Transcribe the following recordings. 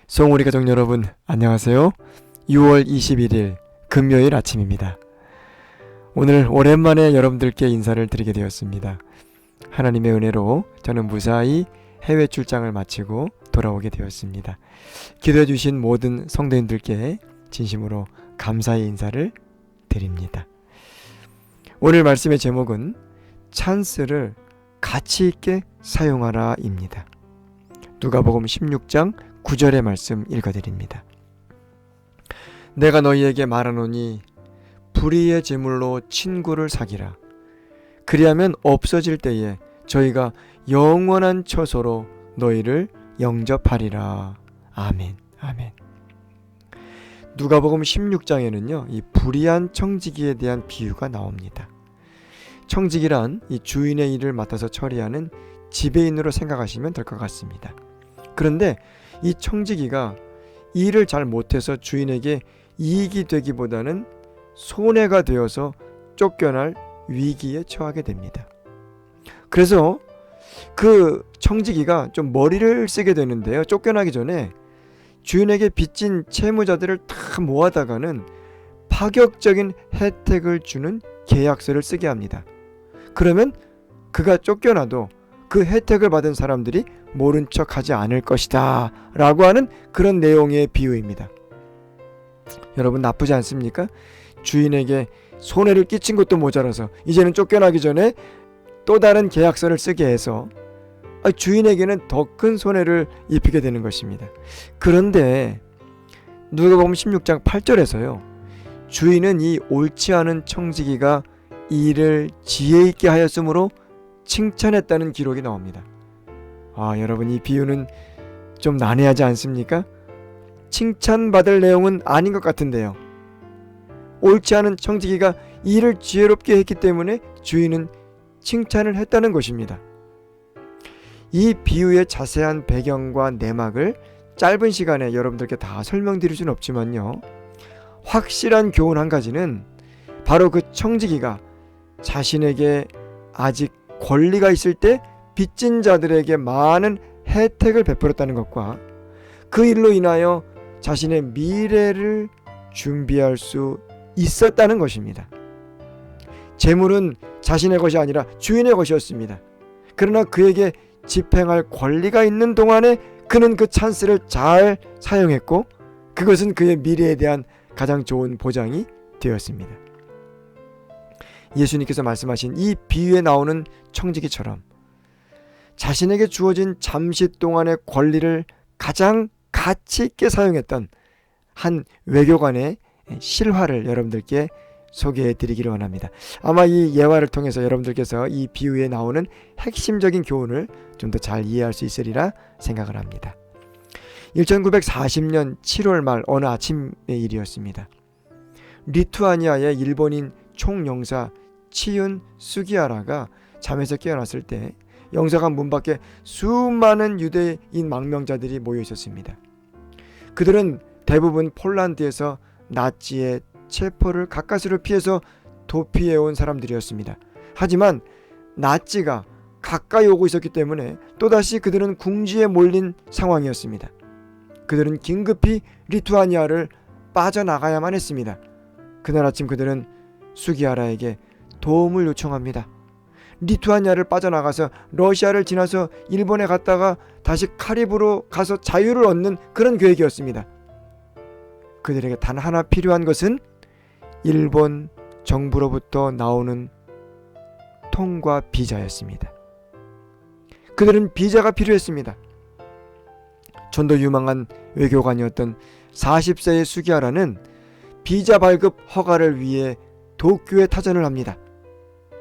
송우리 가족 여러분, 안녕하세요. 6월 21일 금요일 아침입니다. 오늘 오랜만에 여러분들께 인사를 드리게 되었습니다. 하나님의 은혜로 저는 무사히 해외 출장을 마치고 돌아오게 되었습니다. 기도해 주신 모든 성도님들께 진심으로 감사의 인사를 드립니다. 오늘 말씀의 제목은 찬스를 가치 있게 사용하라 입니다. 누가복음 16장 9절의 말씀 읽어드립니다. 내가 너희에게 말하노니 불의의 제물로 친구를 사기라. 그리하면 없어질 때에 저희가 영원한 처소로 너희를 영접하리라. 아멘. 아멘. 누가복음 16장에는요, 이 불의한 청지기에 대한 비유가 나옵니다. 청지기란 이 주인의 일을 맡아서 처리하는 지배인으로 생각하시면 될 것 같습니다. 그런데 이 청지기가 일을 잘 못해서 주인에게 이익이 되기보다는 손해가 되어서 쫓겨날 위기에 처하게 됩니다. 그래서 그 청지기가 좀 머리를 쓰게 되는데요. 쫓겨나기 전에 주인에게 빚진 채무자들을 다 모아다가는 파격적인 혜택을 주는 계약서를 쓰게 합니다. 그러면 그가 쫓겨나도 그 혜택을 받은 사람들이 모른 척 하지 않을 것이다 라고 하는 그런 내용의 비유입니다. 여러분, 나쁘지 않습니까? 주인에게 손해를 끼친 것도 모자라서 이제는 쫓겨나기 전에 또 다른 계약서를 쓰게 해서 주인에게는 더 큰 손해를 입히게 되는 것입니다. 그런데 누가복음 16장 8절에서요, 주인은 이 옳지 않은 청지기가 일을 지혜 있게 하였으므로 칭찬했다는 기록이 나옵니다. 여러분, 이 비유는 좀 난해하지 않습니까? 칭찬받을 내용은 아닌 것 같은데요. 옳지 않은 청지기가 일을 지혜롭게 했기 때문에 주인은 칭찬을 했다는 것입니다. 이 비유의 자세한 배경과 내막을 짧은 시간에 여러분들께 다 설명드릴 수는 없지만요, 확실한 교훈 한 가지는 바로 그 청지기가 자신에게 아직 권리가 있을 때 빚진 자들에게 많은 혜택을 베풀었다는 것과 그 일로 인하여 자신의 미래를 준비할 수 있었다는 것입니다. 재물은 자신의 것이 아니라 주인의 것이었습니다. 그러나 그에게 집행할 권리가 있는 동안에 그는 그 찬스를 잘 사용했고 그것은 그의 미래에 대한 가장 좋은 보장이 되었습니다. 예수님께서 말씀하신 이 비유에 나오는 청지기처럼 자신에게 주어진 잠시 동안의 권리를 가장 가치 있게 사용했던 한 외교관의 실화를 여러분들께 소개해 드리기를 원합니다. 아마 이 예화를 통해서 여러분들께서 이 비유에 나오는 핵심적인 교훈을 좀 더 잘 이해할 수 있으리라 생각을 합니다. 1940년 7월 말 어느 아침의 일이었습니다. 리투아니아의 일본인 총영사 치윤 수기하라가 잠에서 깨어났을 때 영사관 문 밖에 수많은 유대인 망명자들이 모여 있었습니다. 그들은 대부분 폴란드에서 나치의 체포를 가까스로 피해서 도피해온 사람들이었습니다. 하지만 나치가 가까이 오고 있었기 때문에 또다시 그들은 궁지에 몰린 상황이었습니다. 그들은 긴급히 리투아니아를 빠져나가야만 했습니다. 그날 아침 그들은 수기하라에게 도움을 요청합니다. 리투아니아를 빠져나가서 러시아를 지나서 일본에 갔다가 다시 카리브로 가서 자유를 얻는 그런 계획이었습니다. 그들에게 단 하나 필요한 것은 일본 정부로부터 나오는 통과 비자였습니다. 그들은 비자가 필요했습니다. 전도 유망한 외교관이었던 40세의 수기하라는 비자 발급 허가를 위해 도쿄에 타전을 합니다.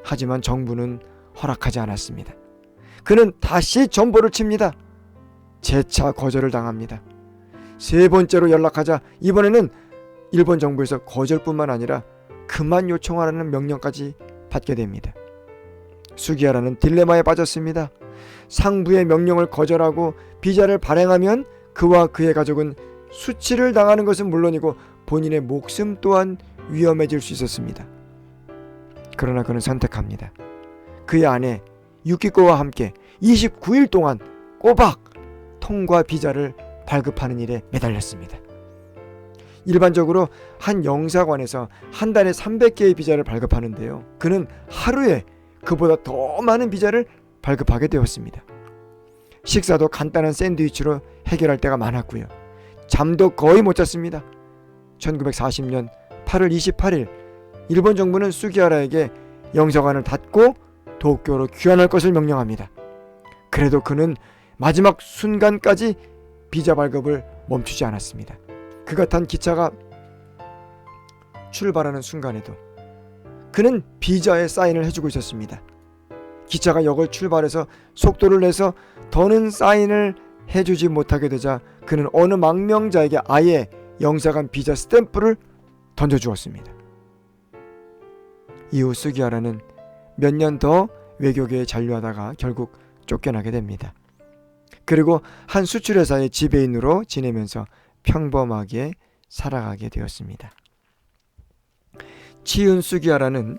하지만 정부는 허락하지 않았습니다. 그는 다시 전보를 칩니다. 재차 거절을 당합니다. 세 번째로 연락하자 이번에는 일본 정부에서 거절뿐만 아니라 그만 요청하라는 명령까지 받게 됩니다. 수기하라는 딜레마에 빠졌습니다. 상부의 명령을 거절하고 비자를 발행하면 그와 그의 가족은 수치를 당하는 것은 물론이고 본인의 목숨 또한 위험해질 수 있었습니다. 그러나 그는 선택합니다. 그의 아내 유키코와 함께 29일 동안 꼬박 통과 비자를 발급하는 일에 매달렸습니다. 일반적으로 한 영사관에서 한 달에 300개의 비자를 발급하는데요. 그는 하루에 그보다 더 많은 비자를 발급하게 되었습니다. 식사도 간단한 샌드위치로 해결할 때가 많았고요. 잠도 거의 못 잤습니다. 1940년 8월 28일 일본 정부는 수기하라에게 영사관을 닫고 도쿄로 귀환할 것을 명령합니다. 그래도 그는 마지막 순간까지 비자 발급을 멈추지 않았습니다. 그가 탄 기차가 출발하는 순간에도 그는 비자에 사인을 해주고 있었습니다. 기차가 역을 출발해서 속도를 내서 더는 사인을 해주지 못하게 되자 그는 어느 망명자에게 아예 영사관 비자 스탬프를 던져주었습니다. 이후 스기하라는 몇 년 더 외교계에 잔류하다가 결국 쫓겨나게 됩니다. 그리고 한 수출회사의 지배인으로 지내면서 평범하게 살아가게 되었습니다. 치은 수기하라는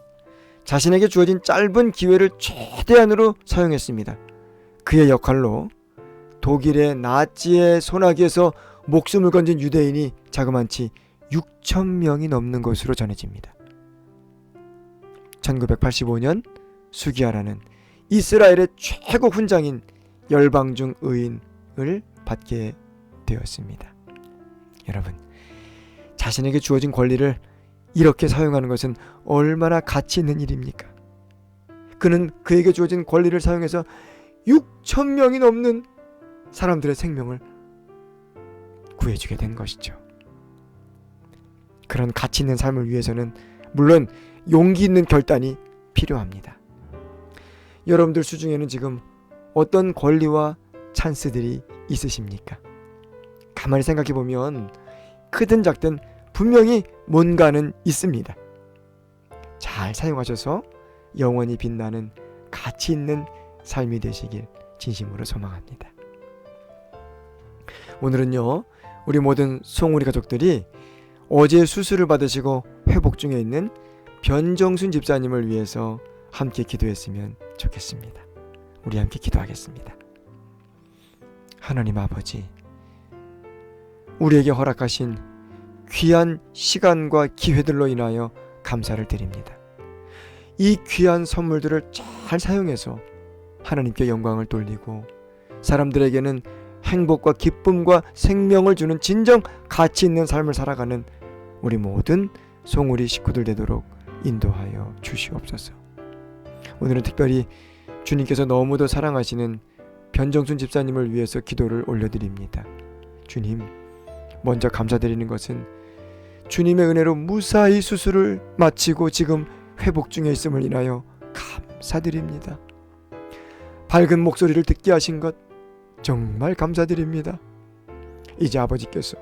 자신에게 주어진 짧은 기회를 최대한으로 사용했습니다. 그의 역할로 독일의 나치의 소나기에서 목숨을 건진 유대인이 자그만치 6천 명이 넘는 것으로 전해집니다. 1985년 수기하라는 이스라엘의 최고 훈장인 열방중 의인을 받게 되었습니다. 여러분, 자신에게 주어진 권리를 이렇게 사용하는 것은 얼마나 가치 있는 일입니까? 그는 그에게 주어진 권리를 사용해서 6천 명이 넘는 사람들의 생명을 구해주게 된 것이죠. 그런 가치 있는 삶을 위해서는 물론 용기 있는 결단이 필요합니다. 여러분들 수중에는 지금 어떤 권리와 찬스들이 있으십니까? 가만히 생각해 보면 크든 작든 분명히 뭔가는 있습니다. 잘 사용하셔서 영원히 빛나는 가치 있는 삶이 되시길 진심으로 소망합니다. 오늘은요, 우리 모든 송우리 가족들이 어제 수술을 받으시고 회복 중에 있는 변정순 집사님을 위해서 함께 기도했으면 좋겠습니다. 우리 함께 기도하겠습니다. 하나님 아버지, 우리에게 허락하신 귀한 시간과 기회들로 인하여 감사를 드립니다. 이 귀한 선물들을 잘 사용해서 하나님께 영광을 돌리고 사람들에게는 행복과 기쁨과 생명을 주는 진정 가치 있는 삶을 살아가는 우리 모든 송우리 식구들 되도록 인도하여 주시옵소서. 오늘은 특별히 주님께서 너무도 사랑하시는 변정순 집사님을 위해서 기도를 올려드립니다. 주님, 먼저 감사드리는 것은 주님의 은혜로 무사히 수술을 마치고 지금 회복 중에 있음을 인하여 감사드립니다. 밝은 목소리를 듣게 하신 것 정말 감사드립니다. 이제 아버지께서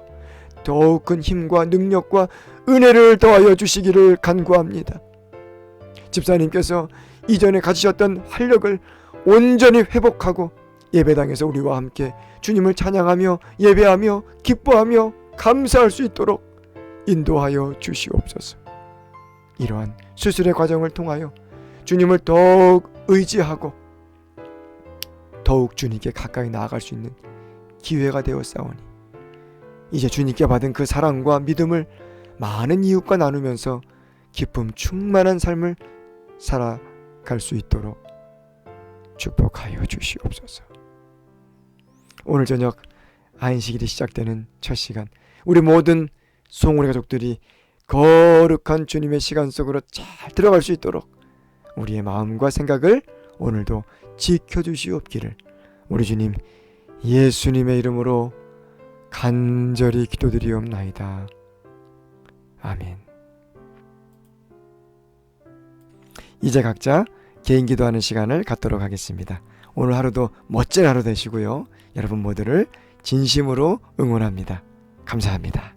더욱 큰 힘과 능력과 은혜를 더하여 주시기를 간구합니다. 집사님께서 이전에 가지셨던 활력을 온전히 회복하고 예배당에서 우리와 함께 주님을 찬양하며 예배하며 기뻐하며 감사할 수 있도록 인도하여 주시옵소서. 이러한 수술의 과정을 통하여 주님을 더욱 의지하고 더욱 주님께 가까이 나아갈 수 있는 기회가 되었사오니 이제 주님께 받은 그 사랑과 믿음을 많은 이웃과 나누면서 기쁨 충만한 삶을 살아갈 수 있도록 축복하여 주시옵소서. 오늘 저녁 안식일이 시작되는 첫 시간, 우리 모든 송우리 가족들이 거룩한 주님의 시간 속으로 잘 들어갈 수 있도록 우리의 마음과 생각을 오늘도 지켜주시옵기를 우리 주님 예수님의 이름으로 간절히 기도드리옵나이다. 아멘. 이제 각자 개인 기도하는 시간을 갖도록 하겠습니다. 오늘 하루도 멋진 하루 되시고요. 여러분 모두를 진심으로 응원합니다. 감사합니다.